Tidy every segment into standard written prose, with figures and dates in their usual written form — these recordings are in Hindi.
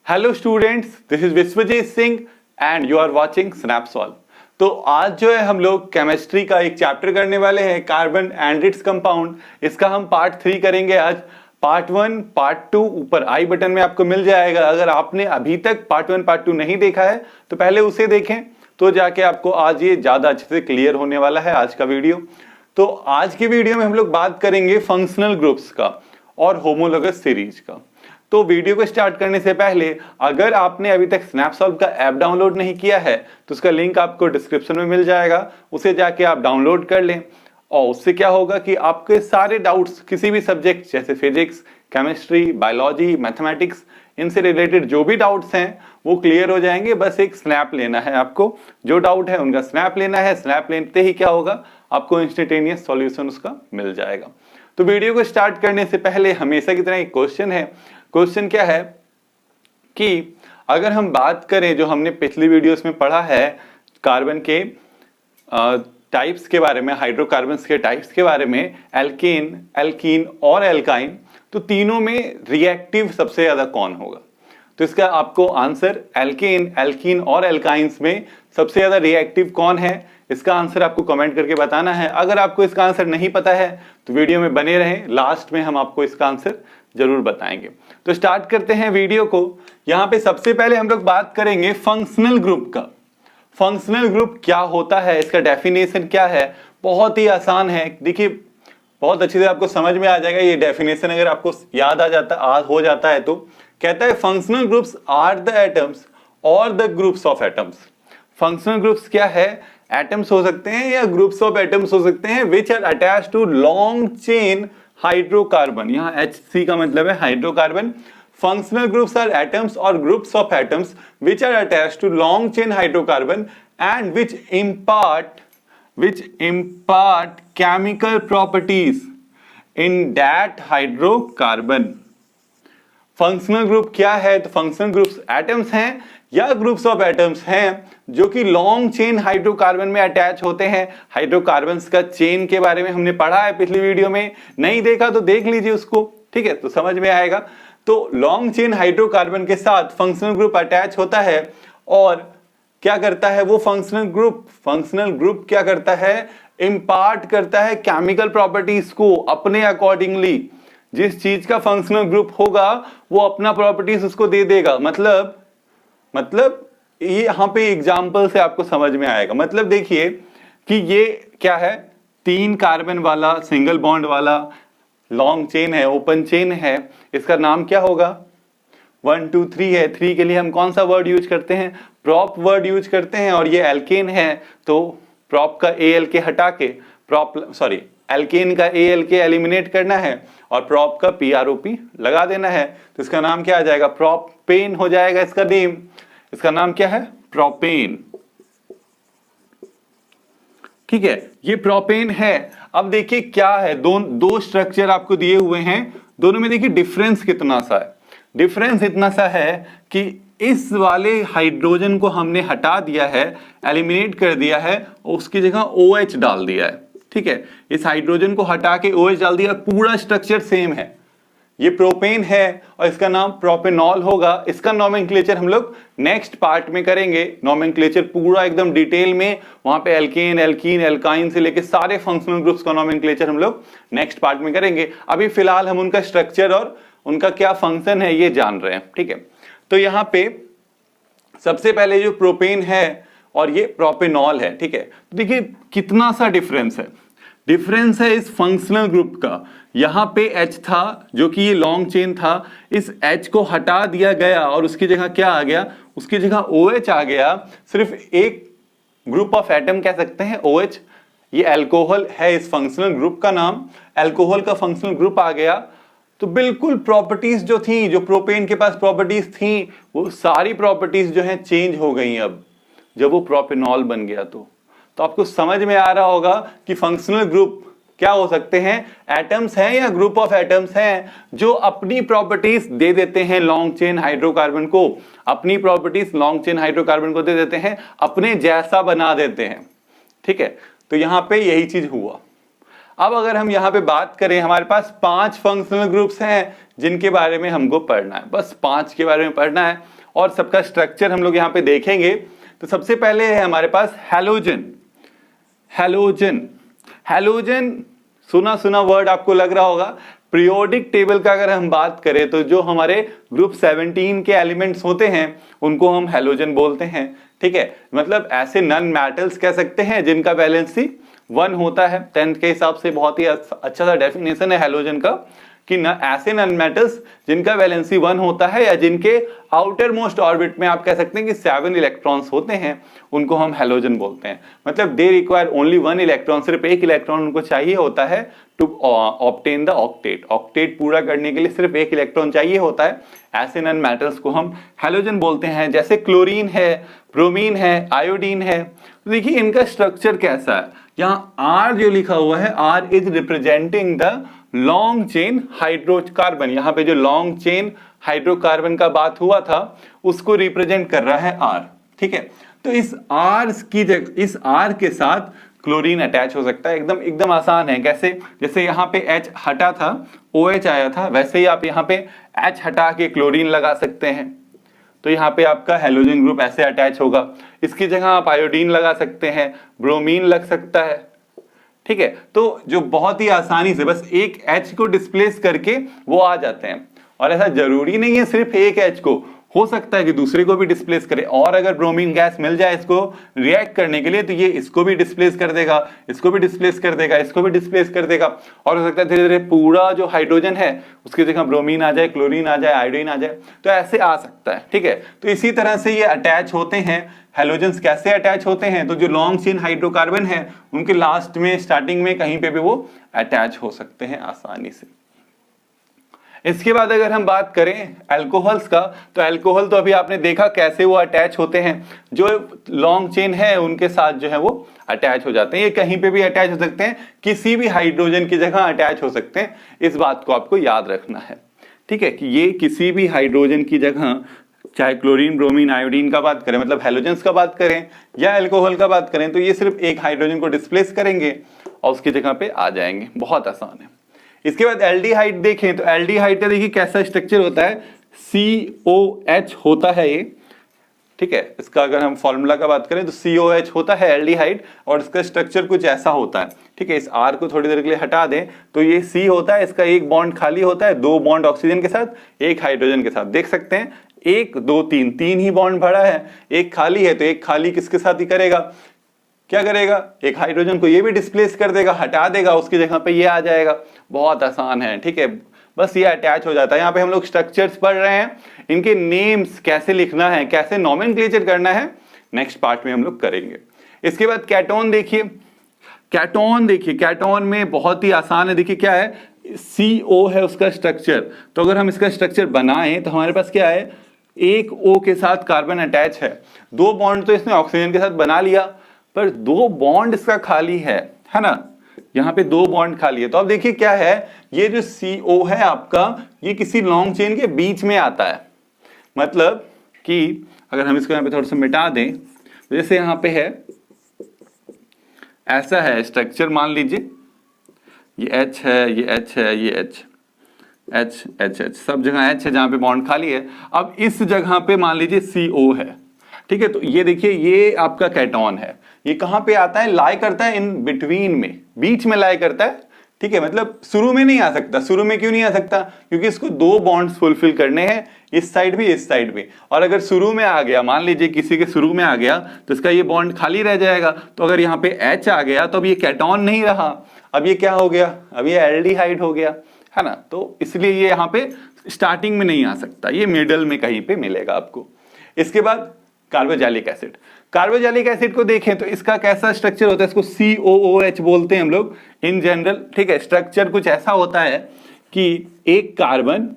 Hello students, this is Vishwajeet Singh and you are watching Snapsolve. तो आज जो है हम लोग केमिस्ट्री का एक चैप्टर करने वाले हैं, कार्बन एंड इट्स कंपाउंड। इसका हम पार्ट 3 करेंगे आज। पार्ट 1 पार्ट 2 ऊपर आई बटन में आपको मिल जाएगा। अगर आपने अभी तक पार्ट 1 पार्ट 2 नहीं देखा है तो पहले उसे देखें, तो जाके आपको आज ये ज्यादा अच्छे से क्लियर होने वाला है आज का वीडियो। तो आज की वीडियो में हम लोग बात करेंगे फंक्शनल ग्रुप्स का और होमोलोगस सीरीज का। तो वीडियो को स्टार्ट करने से पहले अगर आपने अभी तक स्नैपसॉल्व का ऐप डाउनलोड नहीं किया है तो उसका लिंक आपको डिस्क्रिप्शन में मिल जाएगा, उसे जाके आप डाउनलोड कर लें। और उससे क्या होगा कि आपके सारे डाउट्स किसी भी सब्जेक्ट जैसे फिजिक्स, केमिस्ट्री, बायोलॉजी, मैथमेटिक्स, इनसे रिलेटेड जो भी डाउट्स हैं वो क्लियर हो जाएंगे। बस एक स्नैप लेना है आपको, जो डाउट है उनका स्नैप लेना है। स्नैप लेते ही क्या होगा, आपको इंस्टेंटेनियस सॉल्यूशन उसका मिल जाएगा। तो वीडियो को स्टार्ट करने से पहले हमेशा की तरह एक क्वेश्चन है। क्वेश्चन क्या है कि अगर हम बात करें, जो हमने पिछली वीडियोस में पढ़ा है कार्बन के टाइप्स के बारे में, हाइड्रोकार्बन्स के टाइप्स के बारे में, एल्केन, एल्कीन और एल्काइन, तो तीनों में रिएक्टिव सबसे ज्यादा कौन होगा? तो इसका आपको आंसर एल्केन, एल्कीन और एल्काइंस में सबसे ज्यादा रिएक्टिव कौन है, इसका आंसर आपको कमेंट करके बताना है। अगर आपको इसका आंसर नहीं पता है तो वीडियो में बने रहें, लास्ट में हम आपको इसका आंसर जरूर बताएंगे। तो स्टार्ट करते हैं वीडियो को। यहां पे सबसे पहले हम लोग बात करेंगे फंक्शनल ग्रुप का। फंक्शनल ग्रुप क्या होता है, इसका डेफिनेशन क्या है? बहुत ही आसान है, देखिए बहुत अच्छे से आपको समझ में आ जाएगा ये डेफिनेशन। अगर आपको याद हो जाता है तो कहता है functional groups are the atoms or the groups of atoms. Functional groups क्या है? एटम्स हो सकते हैं या ग्रुप्स ऑफ एटम्स हो सकते हैं which are attached to long chain hydrocarbon. यहाँ HC का मतलब है hydrocarbon. Functional groups are atoms or groups of atoms which are attached to long chain hydrocarbon and which impart chemical properties in that hydrocarbon। Functional group क्या है? तो फंक्शनल ग्रुप्स एटम्स हैं या ग्रुप्स ऑफ एटम्स हैं जो कि लॉन्ग चेन हाइड्रोकार्बन में अटैच होते हैं। हाइड्रोकार्बन्स का चेन के बारे में हमने पढ़ा है पिछली वीडियो में, नहीं देखा तो देख लीजिए उसको, ठीक है, तो समझ में आएगा। तो लॉन्ग चेन हाइड्रोकार्बन के साथ फंक्शनल ग्रुप अटैच होता है और क्या करता है वो फंक्शनल ग्रुप क्या करता है? इंपार्ट करता है केमिकल प्रॉपर्टीज को अपने अकॉर्डिंगली। जिस चीज का फंक्शनल ग्रुप होगा वो अपना प्रॉपर्टीज उसको दे देगा। मतलब ये यहां पे एग्जांपल से आपको समझ में आएगा। मतलब देखिए कि ये क्या है, 3 कार्बन वाला सिंगल बॉन्ड वाला लॉन्ग चेन है, ओपन चेन है, इसका नाम क्या होगा? 1 2 3 है। 3 के लिए हम कौन सा वर्ड यूज करते हैं? प्रॉप वर्ड यूज करते हैं। और ये एल्केन है तो प्रॉप का ALK हटा के एल्केन का ALK एलिमिनेट करना है और प्रॉप का PROP लगा देना है। तो इसका नाम क्या आ जाएगा? प्रोपेन हो जाएगा इसका नेम। इसका नाम क्या है? प्रोपेन। ठीक है, ये प्रोपेन है। अब देखिए क्या है, दो स्ट्रक्चर आपको दिए हुए हैं, दोनों में देखिए डिफरेंस कितना सा है। डिफरेंस इतना सा है कि इस वाले हाइड्रोजन को हमने हटा दिया है, एलिमिनेट कर दिया है, उसकी जगह OH डाल दिया है। ठीक है, इस हाइड्रोजन को हटा के OH डाल दिया, पूरा स्ट्रक्चर सेम है। ये प्रोपेन है और इसका नाम प्रोपेनॉल होगा। इसका नोमेनक्लेचर हम लोग नेक्स्ट पार्ट में करेंगे। नोमेनक्लेचर पूरा एकदम डिटेल में, वहां पे एल्केन, एल्कीन, एल्काइन से लेके सारे फंक्शनल ग्रुप्स का नोमेनक्लेचर हम लोग नेक्स्ट पार्ट में करेंगे। अभी फिलहाल हम उनका स्ट्रक्चर और उनका क्या फंक्शन है ये जान रहे हैं। ठीक है, तो यहाँ पे सबसे पहले जो प्रोपेन है और ये प्रोपेनॉल है। ठीक है, तो देखिए कितना सा डिफरेंस है इस फंक्शनल ग्रुप का। यहां पे H था जो कि ये लॉन्ग चेन था, इस H को हटा दिया गया और उसकी जगह क्या आ गया? उसकी जगह OH आ गया। सिर्फ एक ग्रुप ऑफ एटम कह सकते हैं OH। ये अल्कोहल है इस फंक्शनल ग्रुप का नाम, अल्कोहल का फंक्शनल ग्रुप आ गया। तो बिल्कुल प्रॉपर्टीज जो थी, जो प्रोपेन के पास प्रॉपर्टीज थी, वो सारी प्रॉपर्टीज जो है चेंज हो गई अब जब वो प्रोपेनॉल बन गया। तो आपको समझ में आ रहा होगा कि फंक्शनल ग्रुप क्या हो सकते हैं? एटम्स हैं या ग्रुप ऑफ एटम्स हैं जो अपनी प्रॉपर्टीज दे देते हैं लॉन्ग चेन हाइड्रोकार्बन को, अपनी प्रॉपर्टीज लॉन्ग चेन हाइड्रोकार्बन को दे देते हैं, अपने जैसा बना देते हैं। ठीक है, तो यहां पे यही चीज हुआ। अब अगर हम यहाँ पे बात करें, हमारे पास 5 फंक्शनल ग्रुप्स हैं जिनके बारे में हमको पढ़ना है, बस 5 के बारे में पढ़ना है और सबका स्ट्रक्चर हम लोग यहाँ पे देखेंगे। तो सबसे पहले है हमारे पास हैलोजन। हैलोजन, हैलोजन सुना सुना वर्ड आपको लग रहा होगा। पीरियोडिक टेबल का अगर हम बात करें तो जो हमारे ग्रुप 17 के एलिमेंट्स होते हैं उनको हम हैलोजन बोलते हैं। ठीक है, मतलब ऐसे नन मेटल्स कह सकते हैं जिनका वैलेंसी 1 होता है। 10th के हिसाब से बहुत ही अच्छा सा डेफिनेशन है हैलोजन का कि ऐसे नन मेटल्स जिनका वैलेंसी 1 होता है या जिनके आउटर मोस्ट ऑर्बिट में आप कह सकते हैं कि 7 इलेक्ट्रॉन्स होते हैं, उनको हम हैलोजन बोलते हैं। मतलब दे रिक्वायर ओनली 1 इलेक्ट्रॉन, सिर्फ एक इलेक्ट्रॉन उनको चाहिए होता है to obtain the octet. Octet पूरा करने के लिए सिर्फ एक इलेक्ट्रॉन चाहिए होता है। ऐसे नन मेटल्स को हम हैलोजन बोलते हैं। जैसे क्लोरीन है, ब्रोमीन है, आयोडीन है। तो देखिए इनका स्ट्रक्चर कैसा है। यहाँ आर जो लिखा हुआ है, R is representing the long chain hydrocarbon. यहाँ पे जो लॉन्ग चेन हाइड्रोकार्बन का बात हुआ था उसको रिप्रेजेंट कर रहा है आर। ठीक है, तो इस आर की जगह, इस आर के साथ क्लोरीन अटैच हो सकता है। एकदम आसान है। कैसे? जैसे यहाँ पे H हटा था, OH आया था, वैसे ही आप यहाँ पे H हटा के क्लोरीन लगा सकते हैं। तो यहाँ पे आपका हैलोजन ग्रुप ऐसे अटैच होगा। इसकी जगह आप आयोडीन लगा सकते हैं, ब्रोमीन लग सकता है। ठीक है, तो जो बहुत ही आसानी से बस एक H को डिस्प्लेस करके वो आ जाते हैं। और ऐसा जरूरी नहीं है सिर्फ एक H को, हो सकता है कि दूसरे को भी डिस्प्लेस करे। और अगर ब्रोमीन गैस मिल जाए इसको रिएक्ट करने के लिए तो ये इसको भी डिस्प्लेस कर देगा, इसको भी डिस्प्लेस कर देगा, इसको भी डिस्प्लेस कर देगा। और हो सकता है धीरे धीरे पूरा जो हाइड्रोजन है उसकी जगह ब्रोमीन आ जाए, क्लोरीन आ जाए, आयोडीन आ जाए, तो ऐसे आ सकता है। ठीक है, तो इसी तरह से ये अटैच होते हैं। हैलोजन्स कैसे अटैच होते हैं? तो जो लॉन्ग चेन हाइड्रोकार्बन है उनके लास्ट में, स्टार्टिंग में कहीं पे भी वो अटैच हो सकते हैं आसानी से। इसके बाद अगर हम बात करें अल्कोहल्स का, तो अल्कोहल तो अभी आपने देखा कैसे वो अटैच होते हैं। जो लॉन्ग चेन है उनके साथ जो है वो अटैच हो जाते हैं। ये कहीं पे भी अटैच हो सकते हैं, किसी भी हाइड्रोजन की जगह अटैच हो सकते हैं। इस बात को आपको याद रखना है। ठीक है, कि ये किसी भी हाइड्रोजन की जगह, चाहे क्लोरीन, ब्रोमीन, आयोडीन का बात करें, मतलब हैलोजेंस का बात करें या अल्कोहल का बात करें, तो ये सिर्फ एक हाइड्रोजन को डिस्प्लेस करेंगे और उसकी जगह पे आ जाएंगे। बहुत आसान है। इसके बाद एल्डिहाइड देखें तो एल्डिहाइड का देखिए कैसा स्ट्रक्चर होता है। COH होता है ये। ठीक है, इसका अगर हम फॉर्मूला का बात करें तो COH होता है एल्डिहाइड, और इसका स्ट्रक्चर कुछ ऐसा होता है। ठीक है, इस R को थोड़ी देर के लिए हटा दें तो ये C होता है, इसका एक बॉन्ड खाली होता है, 2 बॉन्ड ऑक्सीजन के साथ, एक हाइड्रोजन के साथ। देख सकते हैं 1 2 3 ही बॉन्ड भरा है, एक खाली है, तो एक खाली किसके साथ ही करेगा, क्या करेगा, एक हाइड्रोजन को ये भी डिस्प्लेस कर देगा, हटा देगा, उसकी जगह पे ये आ जाएगा। बहुत आसान है। ठीक है, बस ये अटैच हो जाता है। यहाँ पे हम लोग स्ट्रक्चर्स पढ़ रहे हैं, इनके नेम्स कैसे लिखना है, कैसे नोमेनक्लेचर करना है, नेक्स्ट पार्ट में हम लोग करेंगे। इसके बाद कैटोन देखिए। कैटोन देखिए, कैटोन में बहुत ही आसान है। देखिए क्या है, CO है उसका स्ट्रक्चर। तो अगर हम इसका स्ट्रक्चर बनाएं तो हमारे पास क्या है, एक O के साथ कार्बन अटैच है, 2 बॉन्ड तो इसने ऑक्सीजन के साथ बना लिया, पर 2 बॉन्ड इसका खाली है ना, यहाँ पे 2 बॉन्ड खाली है। तो अब देखिए क्या है, ये जो CO है आपका, ये किसी लॉन्ग चेन के बीच में आता है। मतलब कि अगर हम इसको यहाँ पे थोड़ा सा मिटा दें, तो जैसे यहाँ पे है, ऐसा है स्ट्रक्चर, मान लीजिए ये H है, ये H है, ये H, सब जगह H है जहाँ पे बॉन्ड खाली है। अब इस जगह पे मान लीजिए CO है। ठीक है, तो ये देखिए ये आपका कैटोन है। ये कहाँ पे आता है, लाई करता है इन बिटवीन में, बीच में लाई करता है। ठीक है, मतलब शुरू में नहीं आ सकता। शुरू में क्यों नहीं आ सकता, क्योंकि इसको 2 बॉन्ड्स फुलफिल करने हैं, इस साइड भी, इस साइड भी। और अगर शुरू में आ गया, मान लीजिए किसी के शुरू में आ गया, तो इसका ये बॉन्ड खाली रह जाएगा। तो अगर यहाँ पे H आ गया तो अब ये कैटोन नहीं रहा, अब ये क्या हो गया, अब ये एल्डिहाइड हो गया, है ना। तो इसलिए ये यहाँ पे स्टार्टिंग में नहीं आ सकता, ये मिडल में कहीं पे मिलेगा आपको। इसके बाद कार्बोक्सिलिक एसिड। कार्बोक्सिलिक एसिड को देखें तो इसका कैसा स्ट्रक्चर होता है, इसको COOH बोलते हैं हम लोग इन जनरल। ठीक है, स्ट्रक्चर कुछ ऐसा होता है कि एक कार्बन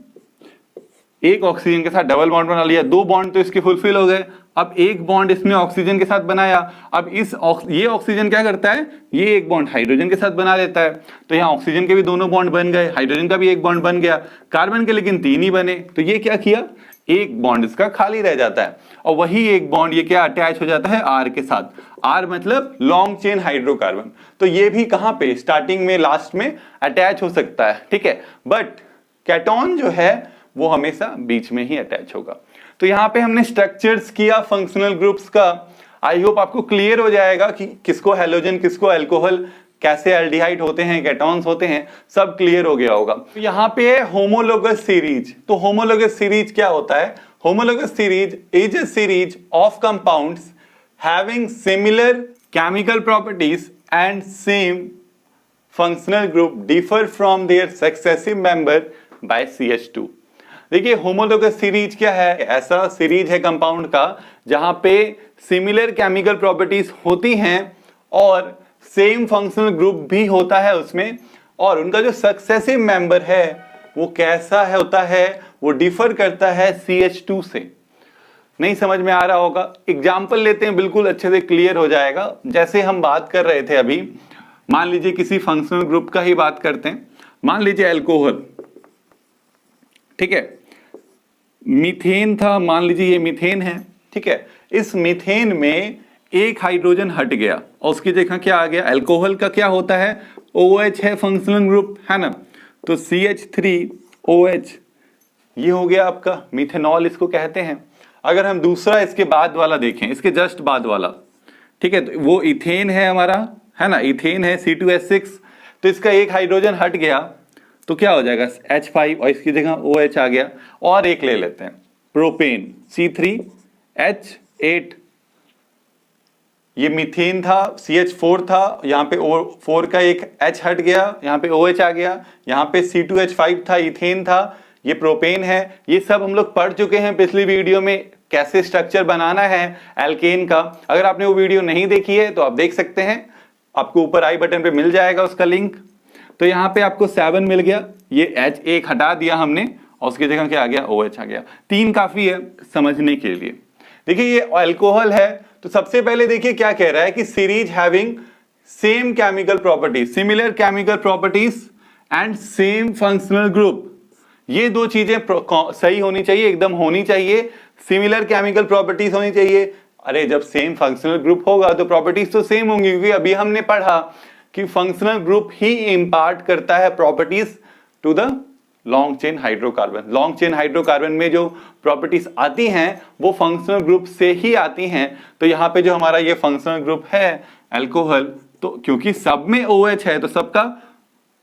एक ऑक्सीजन के साथ डबल बॉन्ड बना लिया, 2 बॉन्ड तो इसके फुलफिल हो गए। अब एक बॉन्ड इसने ऑक्सीजन के साथ बनाया। अब ये ऑक्सीजन क्या करता है, ये एक बॉन्ड हाइड्रोजन के साथ बना लेता है। तो यहाँ ऑक्सीजन के भी दोनों बॉन्ड बन गए, हाइड्रोजन का भी एक बॉन्ड बन गया, कार्बन के लेकिन 3 ही बने। तो ये क्या किया, एक बॉन्ड इसका खाली रह जाता है और वही एक बॉन्ड ये क्या अटैच हो जाता है R के साथ। R मतलब लॉन्ग चेन हाइड्रोकार्बन। तो ये भी कहां पे, स्टार्टिंग में लास्ट में अटैच हो सकता है, ठीक है। बट कैटोन जो है वो हमेशा बीच में ही अटैच होगा। तो यहाँ पे हमने स्ट्रक्चर्स किया फंक्शनल ग्रुप्स का। आई होप आपको क्लियर हो जाएगा कि किसको हैलोजन किसको अल्कोहल, कैसे एल्डिहाइड होते हैं, केटॉन्स होते हैं, सब क्लियर हो गया होगा। तो यहाँ पे है होमोलोगस सीरीज। तो होमोलोगस सीरीज क्या होता है? Homologous series is a series of compounds having similar chemical properties and same functional group differ from their successive member by CH2। देखिए होमोलोगस सीरीज क्या है? ऐसा सीरीज है कंपाउंड का जहां पे सिमिलर केमिकल प्रॉपर्टीज होती हैं और सेम फंक्शनल ग्रुप भी होता है उसमें, और उनका जो सक्सेसिव मेंबर है वो कैसा है होता है, वो डिफर करता है CH2 से। नहीं समझ में आ रहा होगा? एग्जाम्पल लेते हैं, बिल्कुल अच्छे से क्लियर हो जाएगा। जैसे हम बात कर रहे थे अभी, मान लीजिए किसी फंक्शनल ग्रुप का ही बात करते हैं, मान लीजिए अल्कोहल, ठीक है। मीथेन था, मान लीजिए ये मीथेन है, ठीक है। इस मीथेन में एक हाइड्रोजन हट गया और उसकी जगह क्या आ गया? अल्कोहल का क्या होता है? OH है फंक्शनल ग्रुप, है ना। तो CH3OH ये हो गया आपका मिथेनॉल, इसको कहते हैं। अगर हम दूसरा इसके बाद वाला देखें, इसके जस्ट बाद वाला, ठीक है, तो वो इथेन है हमारा, है ना, इथेन है C2H6। तो इसका एक हाइड्रोजन हट गया तो क्या हो जाएगा? H5 और इसकी जगह OH आ गया। और एक ले लेते हैं प्रोपेन, C3H8। ये मीथेन था, CH4 था, यहाँ पे O4 का एक H हट गया, यहाँ पे OH आ गया, यहाँ पे C2H5 था, इथेन था, ये प्रोपेन है। ये सब हम लोग पढ़ चुके हैं पिछली वीडियो में, कैसे स्ट्रक्चर बनाना है एल्केन का। अगर आपने वो वीडियो नहीं देखी है तो आप देख सकते हैं, आपको ऊपर आई बटन पे मिल जाएगा उसका लिंक। तो यहाँ पे आपको 7 मिल गया, ये H एक हटा दिया हमने और उसकी जगह क्या आ गया? OH आ गया। 3 काफी है समझने के लिए। देखिए ये अल्कोहल है, तो सबसे पहले देखिए क्या कह रहा है कि series having same chemical properties, similar chemical properties and same functional group. ये दो चीजें सही होनी चाहिए, एकदम होनी चाहिए। सिमिलर केमिकल प्रॉपर्टीज होनी चाहिए। अरे जब सेम फंक्शनल ग्रुप होगा तो प्रॉपर्टीज तो सेम होंगी, क्योंकि अभी हमने पढ़ा कि फंक्शनल ग्रुप ही इंपार्ट करता है properties to the long chain hydrocarbon. Long chain hydrocarbon में जो प्रॉपर्टीज आती हैं वो फंक्शनल ग्रुप से ही आती हैं। तो यहाँ पे जो हमारा ये फंक्शनल ग्रुप है अल्कोहल, तो क्योंकि सब में OH है तो सबका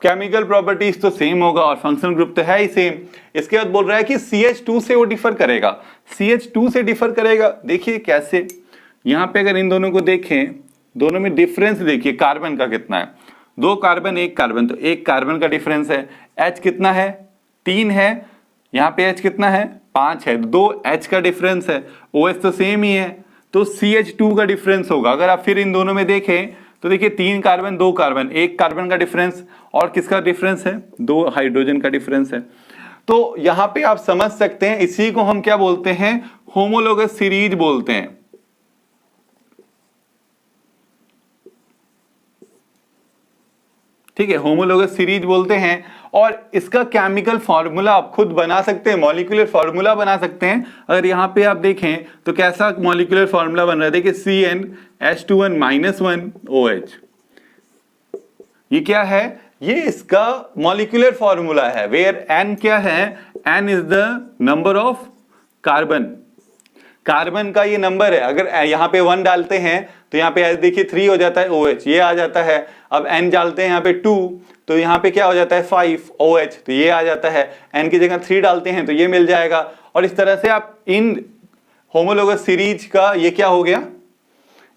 केमिकल प्रॉपर्टीज तो सेम होगा और फंक्शनल ग्रुप तो है ही सेम। इसके बाद बोल रहा है कि CH2 से वो डिफर करेगा, CH2 से डिफर करेगा। देखिए कैसे, यहाँ पे अगर इन दोनों को देखें, दोनों में डिफरेंस देखिए कार्बन का कितना है, 2 कार्बन 1 कार्बन, तो 1 कार्बन का डिफरेंस है। H कितना है? 3 है। यहाँ पे H कितना है? 5 है। 2 H का डिफरेंस है, OH तो सेम ही है, तो CH2 का डिफरेंस होगा। अगर आप फिर इन दोनों में देखें तो देखिए 3 कार्बन 2 कार्बन, 1 कार्बन का डिफरेंस और किसका डिफरेंस है? 2 हाइड्रोजन का डिफरेंस है। तो यहां पे आप समझ सकते हैं, इसी को हम क्या बोलते हैं? होमोलोगस सीरीज बोलते हैं। ठीक है, होमोलोगस सीरीज बोलते हैं। और इसका केमिकल फॉर्मूला आप खुद बना सकते हैं, मॉलिक्यूलर फॉर्मूला बना सकते हैं। अगर यहाँ पे आप देखें तो कैसा मॉलिक्यूलर फॉर्मूला बन रहा है, देखिए CnH2n-1OH। ये क्या है? ये इसका मॉलिक्यूलर फॉर्मूला है, वेयर N क्या है? N is the number of carbon, carbon का ये नंबर है। अगर यहाँ पे 1 डालते हैं तो यहाँ पे देखिए 3 हो जाता है OH, ये आ जाता है। अब N डालते हैं यहाँ पे 2, तो यहाँ पे क्या हो जाता है 5 OH, तो ये आ जाता है। N की जगह 3 डालते हैं तो ये मिल जाएगा। और इस तरह से आप इन होमोलोगस सीरीज का ये क्या हो गया?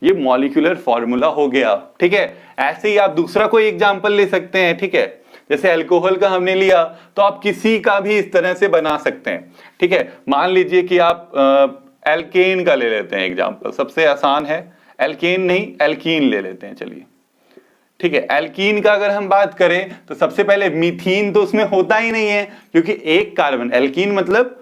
ये मॉलिक्यूलर फॉर्मूला हो गया। ठीक है, ऐसे ही आप दूसरा कोई एग्जाम्पल ले सकते हैं। ठीक है, जैसे अल्कोहल का हमने लिया तो आप किसी का भी इस तरह से बना सकते हैं। ठीक है, मान लीजिए कि आप एल्केन का ले लेते हैं एग्जाम्पल, सबसे आसान है। एल्केन नहीं, एल्कीन ले लेते हैं, चलिए। ठीक है, एल्कीन का अगर हम बात करें तो सबसे पहले मीथीन तो उसमें होता ही नहीं है, क्योंकि 1 कार्बन, एल्कीन मतलब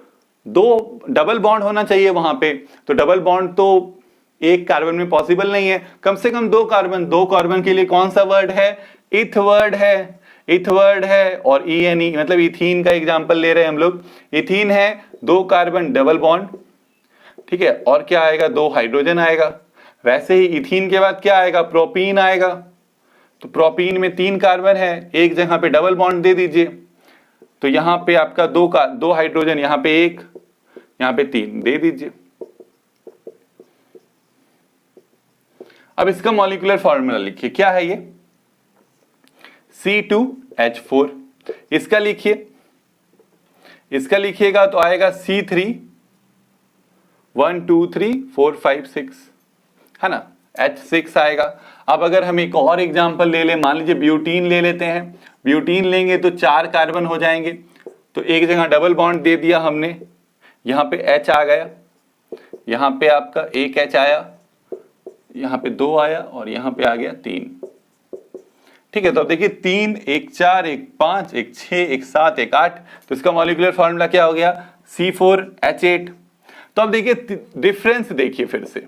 2 डबल बॉन्ड होना चाहिए वहां पे, तो डबल बॉन्ड तो 1 कार्बन में पॉसिबल नहीं है। कम से कम 2 कार्बन, 2 कार्बन के लिए कौन सा वर्ड है? इथ वर्ड है। इथवर्ड है और ENE मतलब इथीन का एग्जांपल ले रहे हैं हम लोग। इथीन है 2 कार्बन डबल बॉन्ड, ठीक है, और क्या आएगा 2 हाइड्रोजन आएगा। वैसे ही इथीन के बाद क्या आएगा, प्रोपीन आएगा। तो प्रोपीन में 3 कार्बन है, एक जगह पे डबल बॉन्ड दे दीजिए, तो यहां पे आपका 2 हाइड्रोजन, यहां पे 1, यहां पे 3 दे दीजिए। अब इसका मॉलिक्यूलर फॉर्मूला लिखिए, क्या है ये, C2H4। इसका लिखिए, इसका लिखिएगा तो आएगा C3 1 2 3 4 5 6, है ना, H6 आएगा। अब अगर हम एक और एग्जांपल ले लें, मान लीजिए ब्यूटीन ले लेते हैं। ब्यूटीन लेंगे तो 4 कार्बन हो जाएंगे, तो एक जगह डबल बॉन्ड दे दिया हमने, यहाँ पे H आ गया, यहाँ पे आपका 1 H आया, यहाँ पे 2 आया और यहाँ पे आ गया 3। ठीक है, तो अब देखिए 3 1 4 1 5 1 6 1 7 1 8, तो इसका मॉलिक्यूलर फॉर्मूला क्या हो गया, C4H8। तो अब देखिए डिफरेंस देखिए फिर से,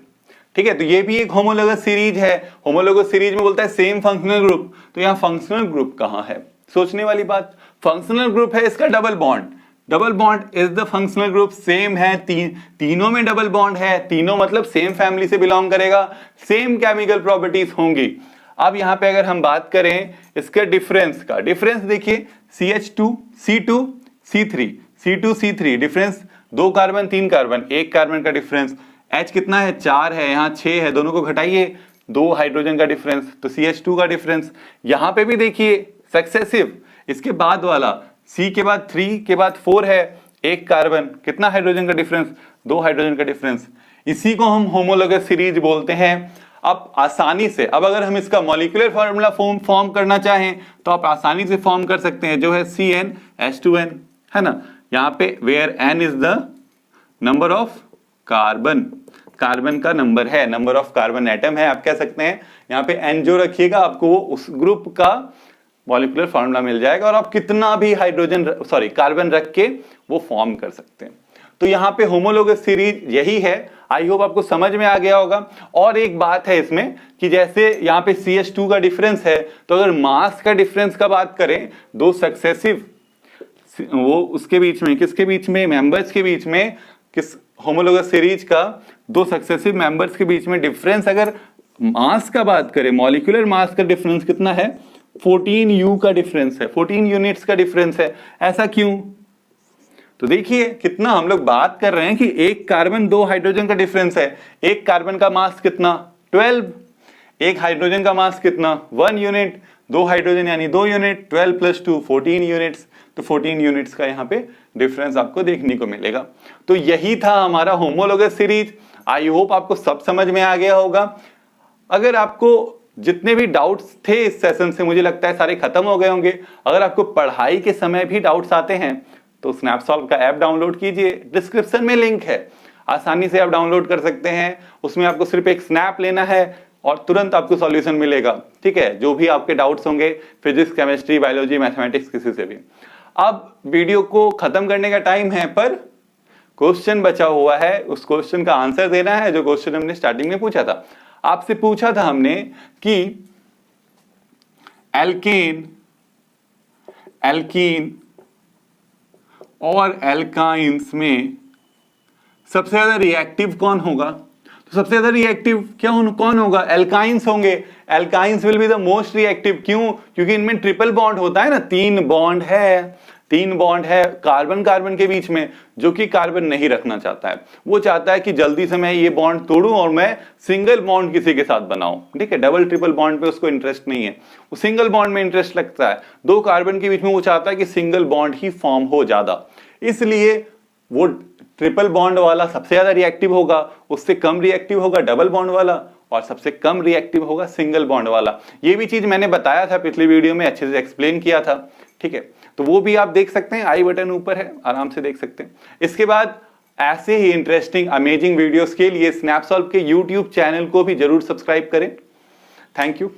ठीक है, तो ये भी एक होमोलोगस सीरीज है। होमोलोगस सीरीज में बोलता है सेम फंक्शनल ग्रुप, तो यहाँ फंक्शनल ग्रुप कहाँ है, सोचने वाली बात। फंक्शनल ग्रुप है इसका double bond, double bond is the functional group, same है, तीनों में डबल बॉन्ड है, तीनों मतलब सेम फैमिली से बिलोंग करेगा, सेम केमिकल प्रॉपर्टीज होंगी। अब यहाँ पे अगर हम बात करें इसके डिफरेंस का, डिफरेंस देखिए CH2 C2 C3 C2 C3 difference 2 carbon 3 carbon, 1 carbon का डिफरेंस। H कितना है, 4 है, यहाँ 6 है, दोनों को घटाइए, 2 हाइड्रोजन का डिफरेंस, तो CH2 का डिफरेंस। यहाँ पे भी देखिए सक्सेसिव, इसके बाद वाला C के बाद 3 के बाद 4 है, 1 कार्बन, कितना हाइड्रोजन का डिफरेंस, 2 हाइड्रोजन का डिफरेंस। इसी को हम होमोलोगस सीरीज बोलते हैं। अब आसानी से, अब अगर हम इसका मॉलिक्यूलर फॉर्मूला फॉर्म करना चाहें तो आप आसानी से फॉर्म कर सकते हैं, जो है CnH2n, है ना। यहाँ पे where n is the number of carbon, carbon का नंबर है, नंबर ऑफ कार्बन एटम है आप कह सकते हैं। यहाँ पे n जो रखिएगा आपको वो उस ग्रुप का मॉलिक्यूलर फॉर्मूला मिल जाएगा, और आप कितना भी कार्बन रख के वो फॉर्म कर सकते हैं। तो यहाँ पे होमोलोगस सीरीज यही है। आई होप आपको समझ में आ गया होगा। और एक बात है इसमें कि जैसे यहाँ पे CH2 का डिफरेंस है, तो अगर मास का डिफरेंस का बात करें, 2 सक्सेसिव वो उसके बीच में, किसके बीच में, मेंबर्स के बीच में, किस होमोलोगस सीरीज का 2 सक्सेसिव मेंबर्स के बीच में डिफरेंस, अगर मास का बात करें, मॉलिक्यूलर मास का डिफरेंस कितना है, 14U का डिफरेंस है, 14 यूनिट्स का डिफरेंस है। ऐसा क्यों, तो देखिए कितना हम लोग बात कर रहे हैं कि 1 कार्बन 2 हाइड्रोजन का डिफरेंस है। 1 कार्बन का मास कितना, 12, 1 हाइड्रोजन का मास कितना, 1 यूनिट, 2 हाइड्रोजन यानी 2 यूनिट, 12 + 2 14 यूनिट्स, तो 14 यूनिट्स का यहाँ पे डिफरेंस आपको देखने को मिलेगा। तो यही था हमारा होमोलोगस सीरीज। आई होप आपको सब समझ में आ गया होगा। अगर आपको जितने भी डाउट्स थे इस सेशन से, मुझे लगता है सारे खत्म हो गए होंगे। अगर आपको पढ़ाई के समय भी डाउट्स आते हैं तो स्नैपसॉल्व का ऐप डाउनलोड कीजिए, डिस्क्रिप्शन में लिंक है, आसानी से आप डाउनलोड कर सकते हैं। उसमें आपको सिर्फ एक स्नैप लेना है और तुरंत आपको सॉल्यूशन मिलेगा, ठीक है, जो भी आपके डाउट्स होंगे, फिजिक्स, केमिस्ट्री, बायोलॉजी, मैथमेटिक्स, किसी से भी। अब वीडियो को खत्म करने का टाइम है, पर क्वेश्चन बचा हुआ है, उस क्वेश्चन का आंसर देना है जो क्वेश्चन हमने स्टार्टिंग में पूछा था। आपसे पूछा था हमने कि एल्कीन और एल्काइंस में सबसे ज्यादा रिएक्टिव कौन होगा, तो सबसे ज्यादा रिएक्टिव कौन होगा, एल्काइंस होंगे। Alkynes will be the most reactive, क्यों, क्योंकि इनमें ट्रिपल बॉन्ड होता है ना, 3 बॉन्ड है कार्बन कार्बन के बीच में, जो कि कार्बन नहीं रखना चाहता है। वो चाहता है कि जल्दी से मैं ये बॉन्ड तोड़ूं और मैं सिंगल बॉन्ड किसी के साथ बनाऊं, ठीक है, डबल ट्रिपल बॉन्ड पे उसको इंटरेस्ट नहीं है, वो सिंगल बॉन्ड में इंटरेस्ट लगता है। 2 कार्बन के बीच में वो चाहता है कि सिंगल बॉन्ड ही फॉर्म हो ज्यादा, इसलिए वो ट्रिपल बॉन्ड वाला सबसे ज्यादा रिएक्टिव होगा, उससे कम रिएक्टिव होगा डबल बॉन्ड वाला, और सबसे कम रिएक्टिव होगा सिंगल बॉन्ड वाला। ये भी चीज मैंने बताया था पिछली वीडियो में, अच्छे से एक्सप्लेन किया था, ठीक है, तो वो भी आप देख सकते हैं, आई बटन ऊपर है, आराम से देख सकते हैं। इसके बाद ऐसे ही इंटरेस्टिंग अमेजिंग वीडियोस के लिए स्नैपसॉल्व के यूट्यूब चैनल को भी जरूर सब्सक्राइब करें। Thank you.